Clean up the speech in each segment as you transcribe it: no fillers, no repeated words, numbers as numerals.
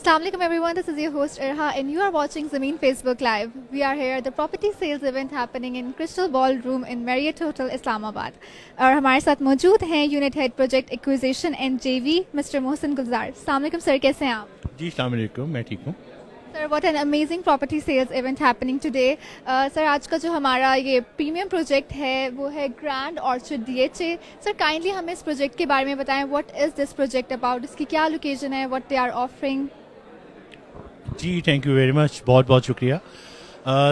Assalamualaikum everyone, this is your host Irha and you are watching Zameen Facebook Live. We are here at the property sales event happening in Crystal Ballroom in Marriott Hotel Islamabad. और हमारे साथ मौजूद हैं unit head project acquisition and जेवी mister Mohsin गुलजार. अस्सलामुअलैकुम sir, कैसे हैं आप? जी अस्सलाम वालेकुम, मैं ठीक हूँ. Sir, what an amazing property sales event happening today. Sir, आज का जो हमारा ये प्रीमियम प्रोजेक्ट है वो है grand orchard DHA. Sir, kindly हमें इस प्रोजेक्ट के बारे में बताएं. What is this project about, इसकी क्या लोकेशन है, व्हाट दे आर ऑफरिंग? जी थैंक यू वेरी मच, बहुत बहुत शुक्रिया.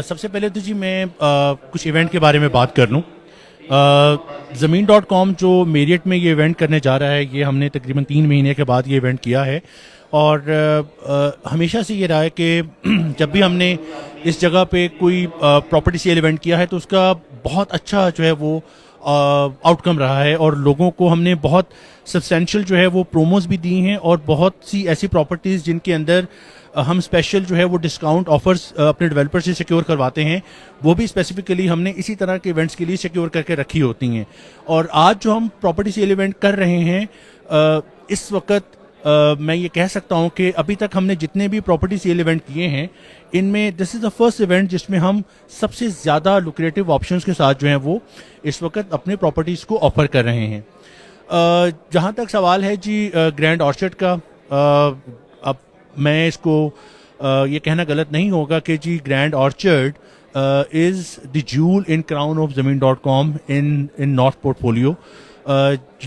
सबसे पहले तो जी मैं कुछ इवेंट के बारे में बात कर लूँ. ज़मीन.com जो मेरियट में ये इवेंट करने जा रहा है, ये हमने तकरीबन 3 महीने के बाद ये इवेंट किया है. और हमेशा से ये रहा है कि जब भी हमने इस जगह पे कोई प्रॉपर्टी सेल इवेंट किया है तो उसका बहुत अच्छा जो है वो आउटकम रहा है और लोगों को हमने बहुत सब्सटेंशियल जो है वो प्रोमोज भी दी हैं और बहुत सी ऐसी प्रॉपर्टीज़ जिनके अंदर हम स्पेशल जो है वो डिस्काउंट ऑफर्स अपने डेवलपर से सिक्योर करवाते हैं, वो भी स्पेसिफिकली हमने इसी तरह के इवेंट्स के लिए सिक्योर करके रखी होती हैं. और आज जो हम प्रॉपर्टी सेल इवेंट कर रहे हैं इस वक्त मैं ये कह सकता हूँ कि अभी तक हमने जितने भी प्रॉपर्टी सेल इवेंट किए हैं इनमें this is the first event जिसमें हम सबसे ज़्यादा लुक्रेटिव ऑप्शंस के साथ जो हैं वो इस वक्त अपने प्रॉपर्टीज़ को ऑफर कर रहे हैं. जहाँ तक सवाल है जी ग्रैंड ऑर्चर्ड का, अब मैं इसको ये कहना गलत नहीं होगा कि जी grand orchard is the jewel in crown of ज़मीन.com इन नॉर्थ पोर्टफोलियो.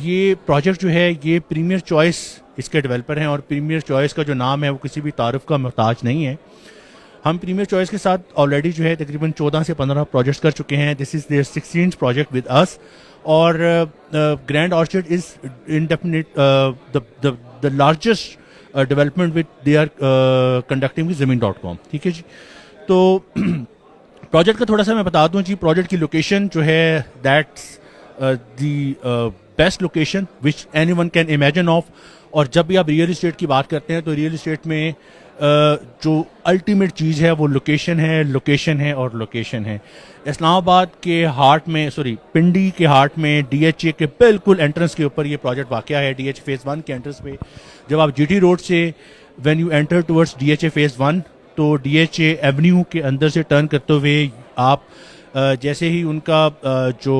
ये प्रोजेक्ट जो है ये प्रीमियर चॉइस इसके डेवलपर हैं और प्रीमियर चॉइस का जो नाम है वो किसी भी तारुफ का मोहताज नहीं है. हम प्रीमियर चॉइस के साथ ऑलरेडी जो है तकरीबन 14 से 15 प्रोजेक्ट्स कर चुके हैं. This is their 16th project with us. और grand orchard is indefinite the largest development with they are conducting with ज़मीन.com. ठीक है जी. तो प्रोजेक्ट का थोड़ा सा मैं बता दूं जी. प्रोजेक्ट की लोकेशन जो है that's the best location which anyone can imagine of. और जब भी आप रियल इस्टेट की बात करते हैं तो रियल इस्टेट में जो अल्टीमेट चीज़ है वो लोकेशन है, लोकेशन है और लोकेशन है. इस्लामाबाद के हार्ट में, पिंडी के हार्ट में DHA के बिल्कुल एंट्रेंस के ऊपर ये प्रोजेक्ट वाक़या है. DHA फेज़ 1 के एंट्रेंस पे जब आप GT रोड से when you enter towards DHA phase 1 तो DHA एवेन्यू के अंदर से टर्न करते हुए आप जैसे ही उनका जो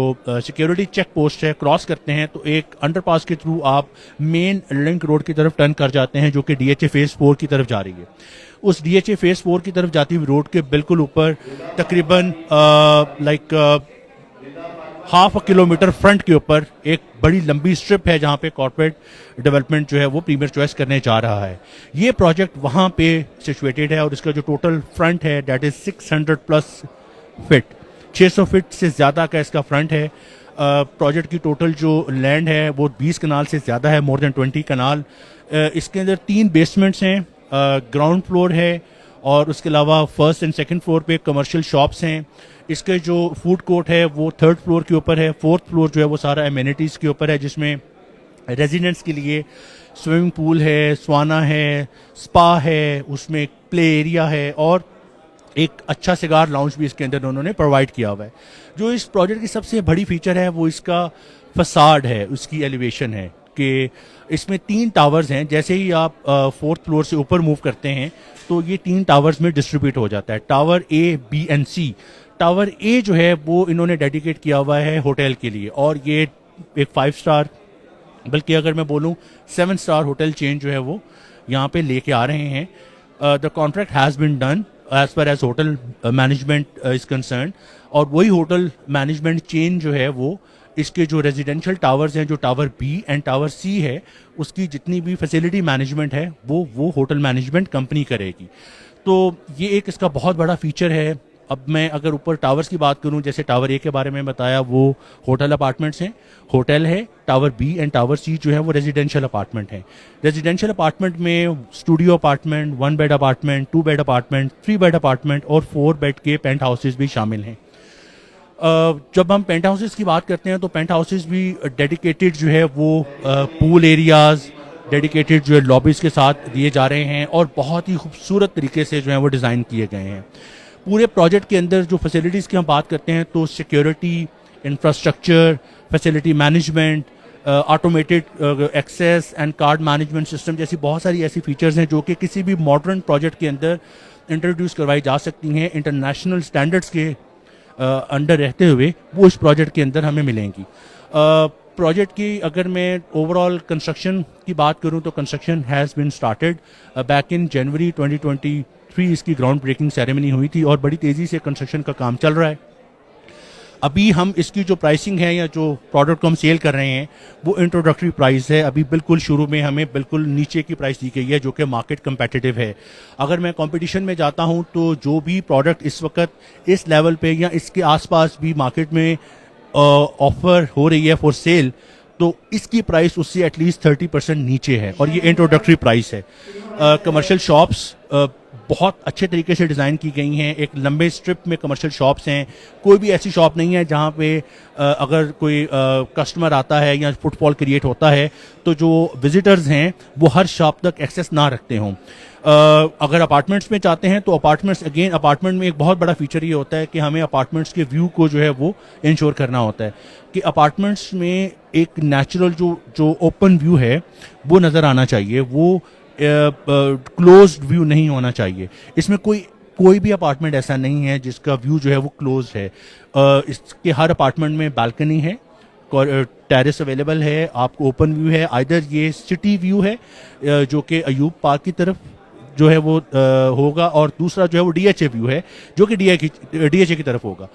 सिक्योरिटी चेक पोस्ट है क्रॉस करते हैं तो एक अंडरपास के थ्रू आप मेन लिंक रोड की तरफ टर्न कर जाते हैं जो कि DHA फेज़ 4 की तरफ जा रही है. उस DHA फेज़ 4 की तरफ जाती हुई रोड के बिल्कुल ऊपर तकरीबन हाफ अ किलोमीटर फ्रंट के ऊपर एक बड़ी लंबी स्ट्रिप है जहाँ पे कॉर्पोरेट डेवलपमेंट जो है वो प्रीमियर चॉइस करने जा रहा है. ये प्रोजेक्ट वहाँ पे सिचुएटेड है और इसका जो टोटल फ्रंट है दैट इज़ 600+ फीट. 600 फीट से ज़्यादा का इसका फ्रंट है. प्रोजेक्ट की टोटल जो लैंड है वो 20 कनाल से ज़्यादा है, मोर देन 20 कनाल. इसके अंदर 3 बेसमेंट्स हैं, ग्राउंड फ्लोर है और उसके अलावा फर्स्ट एंड सेकंड फ्लोर पे कमर्शियल शॉप्स हैं. इसके जो फूड कोर्ट है वो 3rd फ्लोर के ऊपर है. 4th फ्लोर जो है वो सारा एमिनिटीज़ के ऊपर है जिसमें रेजिडेंट्स के लिए स्विमिंग पूल है, स्वाना है, स्पा है, उसमें प्ले एरिया है और एक अच्छा सिगार लाउंज भी इसके अंदर उन्होंने प्रोवाइड किया हुआ है. जो इस प्रोजेक्ट की सबसे बड़ी फीचर है वो इसका फसाड है, उसकी एलिवेशन है कि इसमें 3 टावर्स हैं. जैसे ही आप 4th फ्लोर से ऊपर मूव करते हैं तो ये 3 टावर्स में डिस्ट्रीब्यूट हो जाता है. Tower A, B and C. Tower A जो है वो इन्होंने डेडिकेट किया हुआ है होटल के लिए और ये एक 5 स्टार बल्कि अगर मैं बोलूँ 7 स्टार होटल चेन जो है वो यहाँ पे लेके आ रहे हैं. The contract has been done as per as hotel management is concern और वही होटल मैनेजमेंट चेन जो है वो इसके जो रेजिडेंशियल टावर्स हैं, जो tower B and tower C है, उसकी जितनी भी फैसिलिटी मैनेजमेंट है वो होटल मैनेजमेंट कंपनी करेगी. तो ये एक इसका बहुत बड़ा फीचर है. अब मैं अगर ऊपर टावर्स की बात करूं, जैसे टावर A के बारे में बताया वो होटल अपार्टमेंट्स हैं, होटल है. Tower B and tower C जो है वो रेजिडेंशियल अपार्टमेंट है. रेजिडेंशियल अपार्टमेंट में studio apartment, 1 bed apartment, 2 bed apartment, 3 bed apartment और 4 बेड के पेंट हाउसेज भी शामिल हैं. जब हम पेंट हाउसेज की बात करते हैं तो पेंट हाउसेज भी डेडिकेटेड जो है वो पूल एरियाज, डेडिकेटेड जो है लॉबीज के साथ दिए जा रहे हैं और बहुत ही खूबसूरत तरीके से जो है वो डिज़ाइन किए गए हैं. पूरे प्रोजेक्ट के अंदर जो फैसिलिटीज़ की हम बात करते हैं तो security, infrastructure, facility management, automated access and card management system जैसी बहुत सारी ऐसी फीचर्स हैं जो कि किसी भी मॉडर्न प्रोजेक्ट के अंदर इंट्रोड्यूस करवाई जा सकती हैं इंटरनेशनल स्टैंडर्ड्स के अंडर रहते हुए, वो इस प्रोजेक्ट के अंदर हमें मिलेंगी। प्रोजेक्ट की अगर मैं ओवरऑल कंस्ट्रक्शन की बात करूं तो construction has been started back in January 2023। इसकी ग्राउंड ब्रेकिंग सेरेमनी हुई थी और बड़ी तेज़ी से कंस्ट्रक्शन का काम चल रहा है। अभी हम इसकी जो प्राइसिंग है या जो प्रोडक्ट को हम सेल कर रहे हैं वो इंट्रोडक्टरी प्राइस है। अभी बिल्कुल शुरू में हमें बिल्कुल नीचे की प्राइस दी गई है जो कि मार्केट कंपेटिटिव है। अगर मैं कंपटीशन में जाता हूं तो जो भी प्रोडक्ट इस वक्त इस लेवल पे या इसके आसपास भी मार्केट में ऑफर हो रही है फॉर सेल, तो इसकी प्राइस उससे एटलीस्ट 30% नीचे है और ये इंट्रोडक्टरी प्राइस है। कमर्शियल शॉप्स बहुत अच्छे तरीके से डिज़ाइन की गई हैं। एक लंबे स्ट्रिप में कमर्शियल शॉप्स हैं। कोई भी ऐसी शॉप नहीं है जहाँ पे अगर कोई कस्टमर आता है या फुटफॉल क्रिएट होता है तो जो विजिटर्स हैं वो हर शॉप तक एक्सेस ना रखते हों। अगर अपार्टमेंट्स में चाहते हैं तो अपार्टमेंट में एक बहुत बड़ा फीचर ये होता है कि हमें अपार्टमेंट्स के व्यू को जो है वो इंश्योर करना होता है कि अपार्टमेंट्स में एक नेचुरल जो ओपन व्यू है वो नज़र आना चाहिए, वो क्लोज्ड व्यू नहीं होना चाहिए। इसमें कोई भी अपार्टमेंट ऐसा नहीं है जिसका व्यू जो है वो क्लोज है। इसके हर अपार्टमेंट में बालकनी है, टेरेस अवेलेबल है, आपको ओपन व्यू है। आइदर ये सिटी व्यू है जो कि अयूब पार्क की तरफ जो है वो होगा, और दूसरा जो है वो डीएचए व्यू है जो कि डीएचए की तरफ होगा।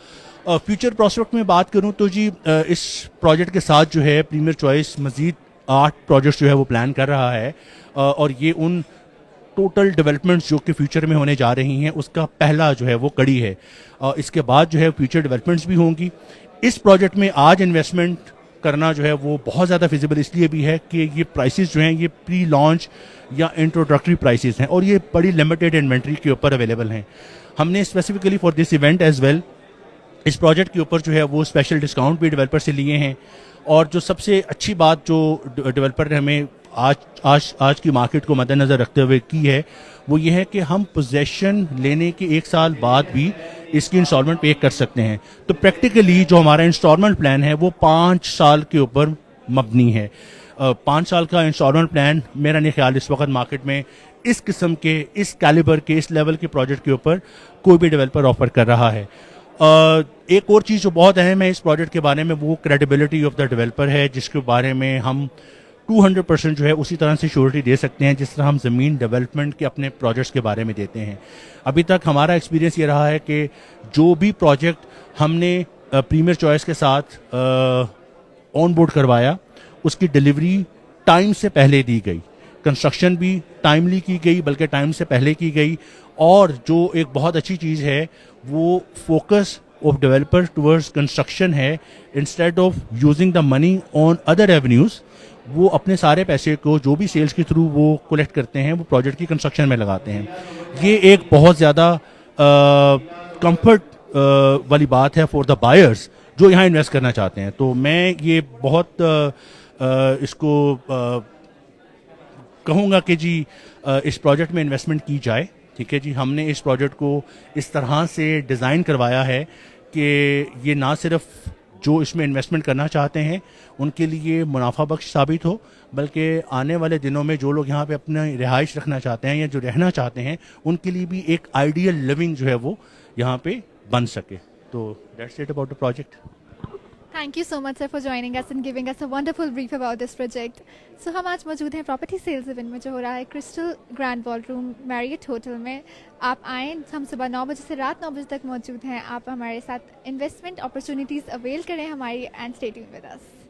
फ्यूचर प्रोस्पेक्ट में बात करूं तो जी इस प्रोजेक्ट के साथ जो है प्रीमियर चॉइस मजीद 8 प्रोजेक्ट्स जो है वो प्लान कर रहा है और ये उन टोटल डेवलपमेंट्स जो कि फ्यूचर में होने जा रही हैं उसका पहला जो है वो कड़ी है। इसके बाद जो है फ्यूचर डेवलपमेंट्स भी होंगी। इस प्रोजेक्ट में आज इन्वेस्टमेंट करना जो है वो बहुत ज़्यादा फिजिबल इसलिए भी है कि ये प्राइसेस जो हैं ये प्री लॉन्च या इंट्रोडक्टरी प्राइसेस हैं और ये बड़ी लिमिटेड इन्वेंट्री के ऊपर अवेलेबल हैं। हमने specifically for this event as well इस प्रोजेक्ट के ऊपर जो है वो स्पेशल डिस्काउंट भी डेवलपर से लिए हैं। और जो सबसे अच्छी बात जो डेवलपर ने हमें आज की मार्केट को मद्देनज़र रखते हुए की है वो ये है कि हम पोजेशन लेने के 1 साल बाद भी इसकी इंस्टॉलमेंट पे कर सकते हैं। तो प्रैक्टिकली जो हमारा इंस्टॉलमेंट प्लान है वो 5 साल के ऊपर मबनी है। 5 साल का इंस्टॉलमेंट प्लान मेरा नहीं ख्याल इस वक्त मार्केट में इस किस्म के, इस कैलिबर के, इस लेवल के प्रोजेक्ट के ऊपर कोई भी डेवलपर ऑफर कर रहा है। एक और चीज़ जो बहुत अहम है इस प्रोजेक्ट के बारे में वो क्रेडिबिलिटी ऑफ द डेवलपर है, जिसके बारे में हम 200% जो है उसी तरह से श्योरिटी दे सकते हैं जिस तरह हम ज़मीन डेवलपमेंट के अपने प्रोजेक्ट्स के बारे में देते हैं। अभी तक हमारा एक्सपीरियंस ये रहा है कि जो भी प्रोजेक्ट हमने प्रीमियर चॉइस के साथ ऑन बोर्ड करवाया उसकी डिलीवरी टाइम से पहले दी गई, कंस्ट्रक्शन भी टाइमली की गई, बल्कि टाइम से पहले की गई। और जो एक बहुत अच्छी चीज़ है वो focus of developer towards construction है। Instead of using the money on other revenues, वो अपने सारे पैसे को जो भी सेल्स के थ्रू वो कलेक्ट करते हैं वो प्रोजेक्ट की कंस्ट्रक्शन में लगाते हैं। ये एक बहुत ज़्यादा कंफर्ट वाली बात है फॉर द बायर्स जो यहाँ इन्वेस्ट करना चाहते हैं। तो मैं ये बहुत इसको कहूँगा कि जी इस प्रोजेक्ट में इन्वेस्टमेंट की जाए। ठीक है जी, हमने इस प्रोजेक्ट को इस तरह से डिज़ाइन करवाया है कि ये ना सिर्फ जो इसमें इन्वेस्टमेंट करना चाहते हैं उनके लिए मुनाफा बख्श साबित हो, बल्कि आने वाले दिनों में जो लोग यहाँ पे अपना रिहाइश रखना चाहते हैं या जो रहना चाहते हैं उनके लिए भी एक आइडियल लिविंग जो है वो यहाँ पे बन सके। तो that's it about the project. Thank you so much sir for joining us and giving us a wonderful brief about this project. So हम आज मौजूद हैं प्रॉपर्टी सेल्स इवेंट में जो हो रहा है crystal grand ballroom Marriott hotel में। आप आएँ, हम सुबह 9 बजे से रात 9 बजे तक मौजूद हैं। आप हमारे साथ इन्वेस्टमेंट अपॉर्चुनिटीज़ अवेल करें हमारी, and stay tuned with us.